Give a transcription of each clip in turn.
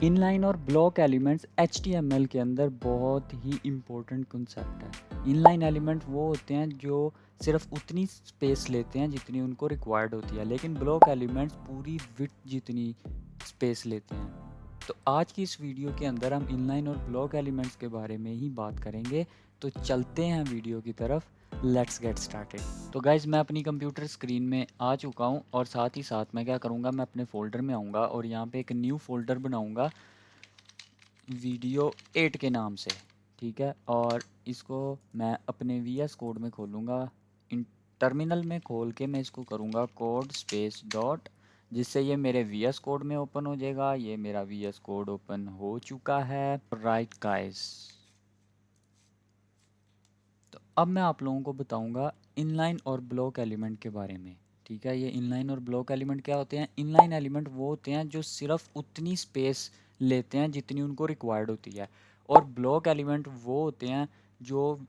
Inline और block elements HTML के अंदर बहुत ही इम्पोर्टेंट कंसेप्ट है। इनलाइन एलिमेंट वो होते हैं जो सिर्फ उतनी स्पेस लेते हैं जितनी उनको रिक्वायर्ड होती है, लेकिन ब्लॉक एलिमेंट्स पूरी विड्थ जितनी स्पेस लेते हैं। तो आज की इस वीडियो के अंदर हम इनलाइन और ब्लॉक एलिमेंट्स के बारे में ही बात करेंगे। तो चलते हैं वीडियो की तरफ, लेट्स गेट स्टार्टेड। तो गाइज मैं अपनी कंप्यूटर स्क्रीन में आ चुका हूँ और साथ ही साथ मैं क्या करूँगा, मैं अपने फ़ोल्डर में आऊँगा और यहाँ पे एक न्यू फोल्डर बनाऊँगा वीडियो 8 के नाम से। ठीक है, और इसको मैं अपने VS कोड में खोलूँगा। इन टर्मिनल में खोल के मैं इसको करूँगा कोड स्पेस डॉट, जिससे ये मेरे VS कोड में ओपन हो जाएगा। ये मेरा VS कोड ओपन हो चुका है। राइट गाइस, तो अब मैं आप लोगों को बताऊंगा इनलाइन और ब्लॉक एलिमेंट के बारे में। ठीक है, ये इनलाइन और ब्लॉक एलिमेंट क्या होते हैं। इनलाइन एलिमेंट वो होते हैं जो सिर्फ उतनी स्पेस लेते हैं जितनी उनको रिक्वायर्ड होती है, और ब्लॉक एलिमेंट वो होते हैं जो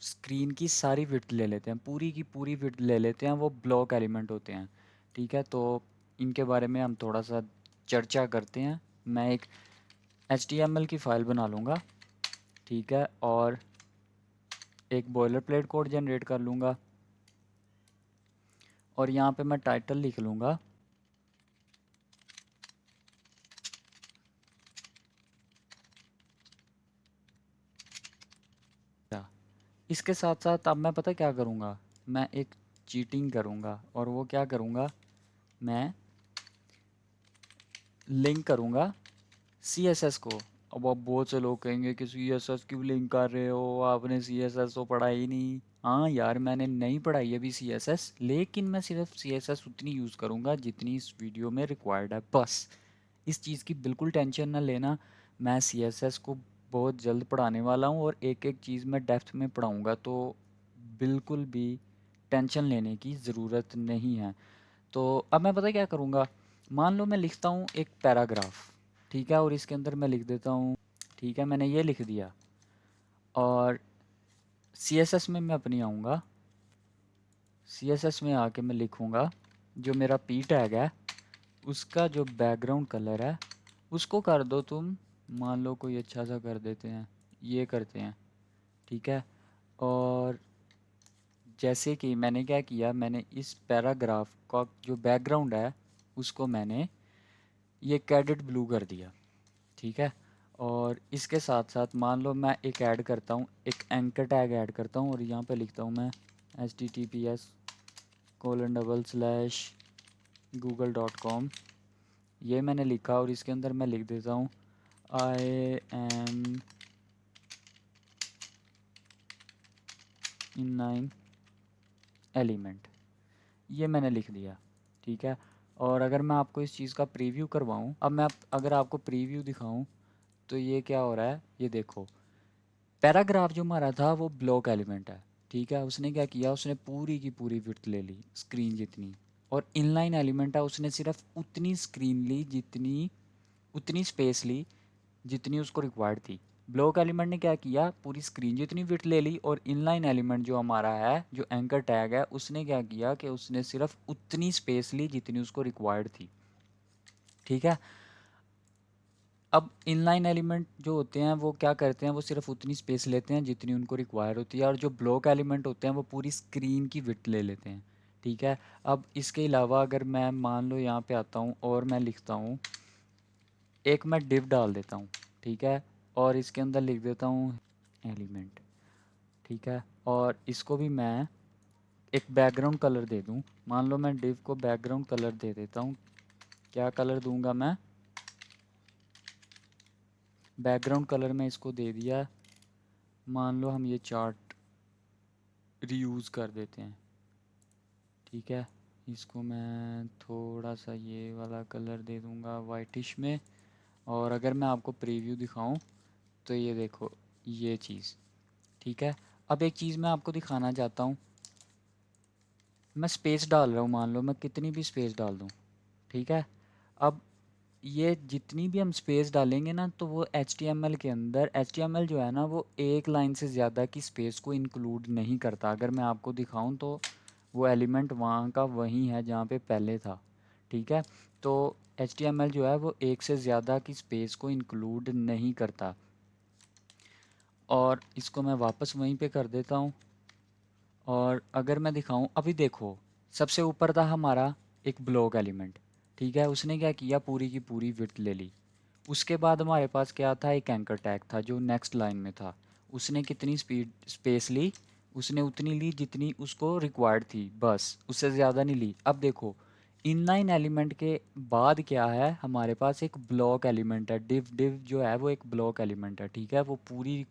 स्क्रीन की सारी विड्थ ले लेते हैं, पूरी की पूरी विड्थ ले लेते हैं, वो ब्लॉक एलिमेंट होते हैं। ठीक है, तो इनके बारे में हम थोड़ा सा चर्चा करते हैं। मैं एक HTML की फ़ाइल बना लूँगा। ठीक है, और एक बॉयलर प्लेट कोड जनरेट कर लूँगा और यहाँ पे मैं टाइटल लिख लूँगा क्या। इसके साथ साथ अब मैं पता क्या करूँगा, मैं एक चीटिंग करूँगा, और वो क्या करूँगा, मैं लिंक करूँगा CSS को। अब आप बहुत से लोग कहेंगे कि CSS क्यों लिंक कर रहे हो, आपने CSS तो पढ़ा ही नहीं। हाँ यार, मैंने नहीं पढ़ाई अभी CSS, लेकिन मैं सिर्फ CSS उतनी यूज़ करूँगा जितनी इस वीडियो में रिक्वायर्ड है, बस। इस चीज़ की बिल्कुल टेंशन ना लेना। मैं CSS को बहुत जल्द पढ़ाने वाला हूँ और एक एक चीज़ मैं डेप्थ में पढ़ाऊँगा, तो बिल्कुल भी टेंशन लेने की ज़रूरत नहीं है। तो अब मैं पता क्या करूँगा, मान लो मैं लिखता हूँ एक पैराग्राफ। ठीक है, और इसके अंदर मैं लिख देता हूँ, ठीक है मैंने ये लिख दिया, और CSS में मैं अपनी आऊँगा। CSS में आके मैं लिखूँगा जो मेरा P टैग है उसका जो बैकग्राउंड कलर है उसको कर दो तुम, मान लो कोई अच्छा सा कर देते हैं, ये करते हैं। ठीक है, और जैसे कि मैंने क्या किया, मैंने इस पैराग्राफ का जो बैकग्राउंड है उसको मैंने ये कैडेड ब्लू कर दिया। ठीक है, और इसके साथ साथ मान लो मैं एक ऐड करता हूँ, एक एंकर टैग ऐड करता हूँ, और यहाँ पे लिखता हूँ मैं https:/google.com। ये मैंने लिखा और इसके अंदर मैं लिख देता हूँ आई एम इनलाइन एलिमेंट। ये मैंने लिख दिया। ठीक है, और अगर मैं आपको इस चीज़ का प्रीव्यू करवाऊँ, अब मैं अगर आपको प्रीव्यू दिखाऊँ तो ये क्या हो रहा है, ये देखो। पैराग्राफ जो हमारा था वो ब्लॉक एलिमेंट है। ठीक है, उसने क्या किया, उसने पूरी की पूरी विड्थ ले ली स्क्रीन जितनी, और इनलाइन एलिमेंट है उसने सिर्फ उतनी स्क्रीन ली जितनी, उतनी स्पेस ली जितनी उसको रिक्वायर्ड थी। ब्लॉक एलिमेंट ने क्या किया, पूरी स्क्रीन जितनी विड्थ ले ली, और इनलाइन एलिमेंट जो हमारा है, जो एंकर टैग है, उसने क्या किया कि उसने सिर्फ उतनी स्पेस ली जितनी उसको रिक्वायर्ड थी। ठीक है, अब इनलाइन एलिमेंट जो होते हैं वो क्या करते हैं, वो सिर्फ उतनी स्पेस लेते हैं जितनी उनको रिक्वायर होती है, और जो ब्लॉक एलिमेंट होते हैं वो पूरी स्क्रीन की विड्थ ले लेते हैं। ठीक है, अब इसके अलावा अगर मैं मान लो यहाँ पे आता हूँ और मैं लिखता हूँ, एक मैं डिव डाल देता हूँ। ठीक है, और इसके अंदर लिख देता हूँ एलिमेंट। ठीक है, और इसको भी मैं एक बैकग्राउंड कलर दे दूँ। मान लो मैं डिव को बैकग्राउंड कलर दे देता हूँ। क्या कलर दूंगा मैं, बैकग्राउंड कलर में इसको दे दिया। मान लो हम ये चार्ट रीयूज़ कर देते हैं। ठीक है, इसको मैं थोड़ा सा ये वाला कलर दे दूंगा वाइटिश में, और अगर मैं आपको प्रीव्यू दिखाऊं तो ये देखो ये चीज़। ठीक है, अब एक चीज़ मैं आपको दिखाना चाहता हूँ। मैं स्पेस डाल रहा हूँ, मान लो मैं कितनी भी स्पेस डाल दूँ। ठीक है, अब ये जितनी भी हम स्पेस डालेंगे ना, तो वो HTML के अंदर, HTML जो है ना वो एक लाइन से ज़्यादा की स्पेस को इंक्लूड नहीं करता। अगर मैं आपको दिखाऊं तो वो एलिमेंट वहाँ का वहीं है जहाँ पे पहले था। ठीक है, तो HTML जो है वो एक से ज़्यादा की स्पेस को इंक्लूड नहीं करता। और इसको मैं वापस वहीं पे कर देता हूँ। और अगर मैं दिखाऊं, अभी देखो सबसे ऊपर था हमारा एक ब्लॉक एलिमेंट, ठीक है। उसने क्या किया, पूरी की पूरी विड्थ ले ली। उसके बाद हमारे पास क्या था, एक एंकर टैग था जो नेक्स्ट लाइन में था। उसने कितनी स्पीड स्पेस ली, उसने उतनी ली जितनी उसको रिक्वायर्ड थी, बस उससे ज़्यादा नहीं ली। अब देखो इनलाइन एलिमेंट के बाद क्या है, हमारे पास एक ब्लॉक एलिमेंट है। डिव डिव जो है वो एक ब्लॉक एलिमेंट है, ठीक है। वो पूरी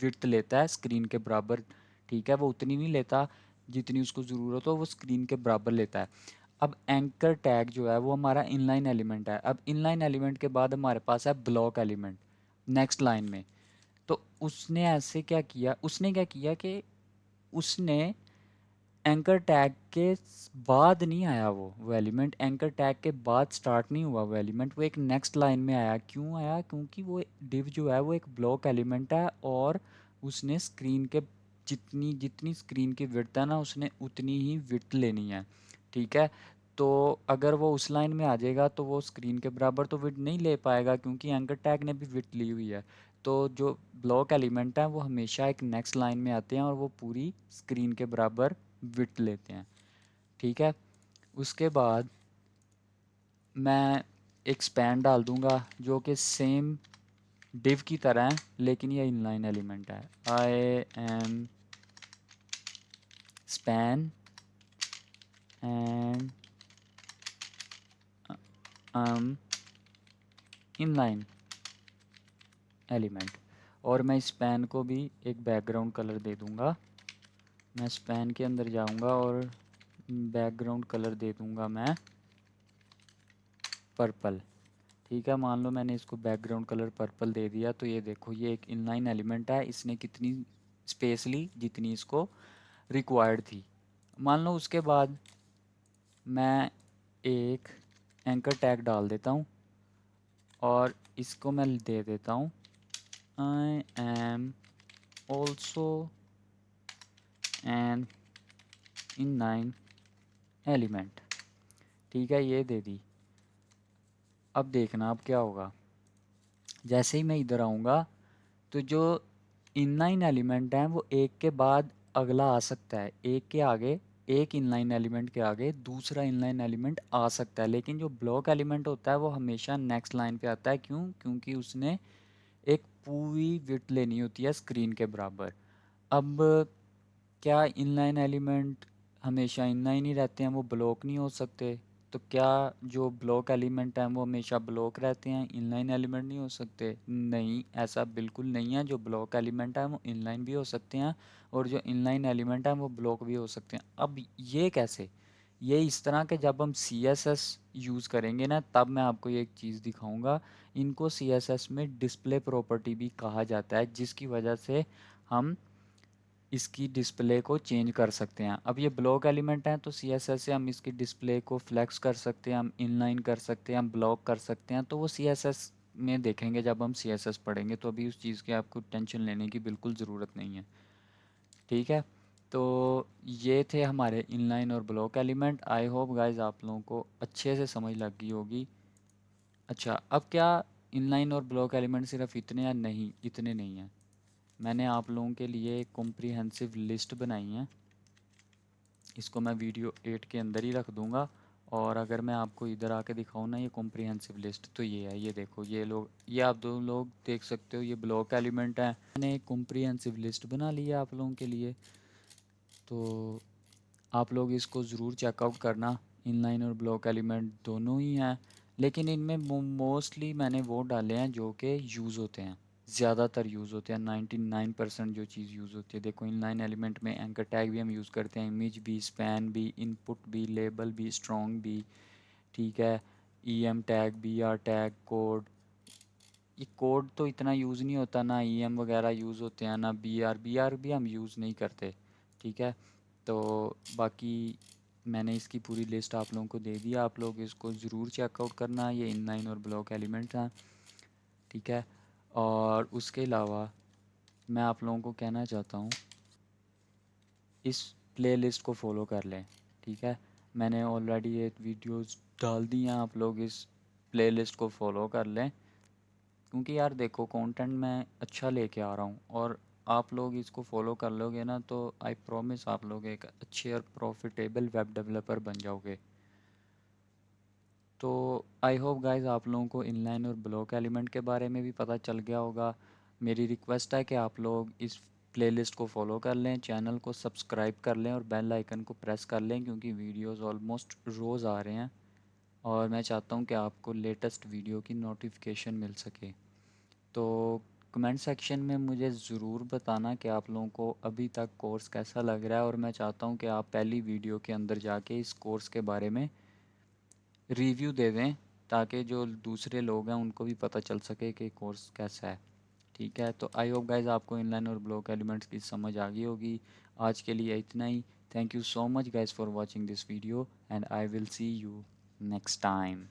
विड्थ लेता है स्क्रीन के बराबर, ठीक है। वो उतनी नहीं लेता जितनी उसको ज़रूरत हो, वो स्क्रीन के बराबर लेता है। अब एंकर टैग जो है वो हमारा इनलाइन एलिमेंट है। अब इनलाइन एलिमेंट के बाद हमारे पास है ब्लॉक एलिमेंट नेक्स्ट लाइन में। तो उसने क्या किया कि उसने एंकर टैग के बाद नहीं आया, वो एलिमेंट एंकर टैग के बाद स्टार्ट नहीं हुआ। वो एलिमेंट वो एक नेक्स्ट लाइन में आया। क्यों आया, क्योंकि वो डिव जो है वो एक ब्लॉक एलिमेंट है, और उसने स्क्रीन के जितनी जितनी स्क्रीन की विड्थ है ना, उसने उतनी ही विड्थ लेनी है, ठीक है। तो अगर वो उस लाइन में आ जाएगा तो वो स्क्रीन के बराबर तो विड्थ नहीं ले पाएगा, क्योंकि एंकर टैग ने भी विड्थ ली हुई है। तो जो ब्लॉक एलिमेंट हैं वो हमेशा एक नेक्स्ट लाइन में आते हैं और वो पूरी स्क्रीन के बराबर विड्थ लेते हैं, ठीक है। उसके बाद मैं एक स्पैन डाल दूंगा जो कि सेम डिव की तरह है, लेकिन ये इनलाइन एलिमेंट है। I am span and inline element. और मैं इस स्पैन को भी एक बैकग्राउंड कलर दे दूंगा। मैं स्पैन के अंदर जाऊंगा और बैकग्राउंड कलर दे दूंगा मैं पर्पल, ठीक है। मान लो मैंने इसको बैकग्राउंड कलर पर्पल दे दिया, तो ये देखो ये एक इनलाइन एलिमेंट है। इसने कितनी स्पेस ली, जितनी इसको रिक्वायर्ड थी। मान लो उसके बाद मैं एक एंकर टैग डाल देता हूँ और इसको मैं दे देता हूँ I am also an inline element, ठीक है। ये दे दी। अब देखना अब क्या होगा। जैसे ही मैं इधर आऊँगा तो जो इनलाइन एलिमेंट हैं वो एक के बाद अगला आ सकता है, एक के आगे, एक इनलाइन एलिमेंट के आगे दूसरा इनलाइन एलिमेंट आ सकता है। लेकिन जो ब्लॉक एलिमेंट होता है वो हमेशा नेक्स्ट लाइन पे आता है। क्यों, क्योंकि उसने एक पूरी विड्थ लेनी होती है स्क्रीन के बराबर। अब क्या इनलाइन एलिमेंट हमेशा इनलाइन ही रहते हैं, वो ब्लॉक नहीं हो सकते? तो क्या जो ब्लॉक एलिमेंट हैं वो हमेशा ब्लॉक रहते हैं, इनलाइन एलिमेंट नहीं हो सकते? नहीं, ऐसा बिल्कुल नहीं है। जो ब्लॉक एलिमेंट हैं वो इनलाइन भी हो सकते हैं, और जो इनलाइन एलिमेंट हैं वो ब्लॉक भी हो सकते हैं। अब ये कैसे, ये इस तरह के जब हम सी एस एस यूज़ करेंगे ना, तब मैं आपको ये एक चीज़ दिखाऊंगा। इनको सी एस एस में डिस्प्ले प्रॉपर्टी भी कहा जाता है, जिसकी वजह से हम इसकी डिस्प्ले को चेंज कर सकते हैं। अब ये ब्लॉक एलिमेंट हैं तो CSS से हम इसकी डिस्प्ले को फ्लेक्स कर सकते हैं, हम इनलाइन कर सकते हैं, हम ब्लॉक कर सकते हैं। तो वो CSS में देखेंगे जब हम CSS पढ़ेंगे, तो अभी उस चीज़ की आपको टेंशन लेने की बिल्कुल ज़रूरत नहीं है, ठीक है। तो ये थे हमारे इनलाइन और ब्लॉक एलिमेंट। आई होप गाइज आप लोगों को अच्छे से समझ लग गई होगी। अच्छा, अब क्या इनलाइन और ब्लॉक एलिमेंट सिर्फ इतने हैं? नहीं, इतने नहीं हैं। मैंने आप लोगों के लिए एक कॉम्प्रिहेंसिव लिस्ट बनाई है। इसको मैं वीडियो 8 के अंदर ही रख दूंगा। और अगर मैं आपको इधर आके दिखाऊँ ना ये कॉम्प्रिहेंसिव लिस्ट, तो ये है, ये देखो, ये लोग, ये आप दो लोग देख सकते हो, ये ब्लॉक एलिमेंट है। मैंने एक कॉम्प्रिहेंसिव लिस्ट बना ली है आप लोगों के लिए, तो आप लोग इसको ज़रूर चेकआउट करना। इनलाइन और ब्लॉक एलिमेंट दोनों ही हैं, लेकिन इनमें मोस्टली मैंने वो डाले हैं जो कि यूज़ होते हैं, ज़्यादातर यूज़ होते हैं। 99% जो चीज़ यूज़ होती है। देखो इनलाइन एलिमेंट में एंकर टैग भी हम यूज़ करते हैं, इमेज भी, स्पैन भी, इनपुट भी, लेबल भी, स्ट्रॉन्ग भी, ठीक है। EM tag, BR tag, code. ये कोड तो इतना यूज़ नहीं होता ना, EM वगैरह यूज़ होते हैं ना, BR भी हम यूज़ नहीं करते, ठीक है। तो बाकी मैंने इसकी पूरी लिस्ट आप लोगों को दे दिया, आप लोग इसको ज़रूर चेकआउट करना। ये इनलाइन और ब्लॉक एलिमेंट हैं, ठीक है। और उसके अलावा मैं आप लोगों को कहना चाहता हूँ, इस प्लेलिस्ट को फॉलो कर लें, ठीक है। मैंने ऑलरेडी ये वीडियोस डाल दी हैं, आप लोग इस प्लेलिस्ट को फॉलो कर लें, क्योंकि यार देखो कंटेंट मैं अच्छा लेके आ रहा हूँ, और आप लोग इसको फॉलो कर लोगे ना तो आई प्रॉमिस आप लोग एक अच्छे और प्रॉफिटेबल वेब डेवलपर बन जाओगे। तो आई होप गाइस आप लोगों को इनलाइन और ब्लॉक एलिमेंट के बारे में भी पता चल गया होगा। मेरी रिक्वेस्ट है कि आप लोग इस प्लेलिस्ट को फॉलो कर लें, चैनल को सब्सक्राइब कर लें और बेल आइकन को प्रेस कर लें, क्योंकि वीडियोस ऑलमोस्ट रोज़ आ रहे हैं और मैं चाहता हूं कि आपको लेटेस्ट वीडियो की नोटिफिकेशन मिल सके। तो कमेंट सेक्शन में मुझे ज़रूर बताना कि आप लोगों को अभी तक कोर्स कैसा लग रहा है, और मैं चाहता हूं कि आप पहली वीडियो के अंदर जाके इस कोर्स के बारे में रिव्यू दे दें, ताकि जो दूसरे लोग हैं उनको भी पता चल सके कि कोर्स कैसा है। ठीक है, तो आई होप गाइज आपको इनलाइन और ब्लॉक एलिमेंट्स की समझ आ गई होगी। आज के लिए इतना ही। Thank you so much guys for watching this video, and I will see you next time.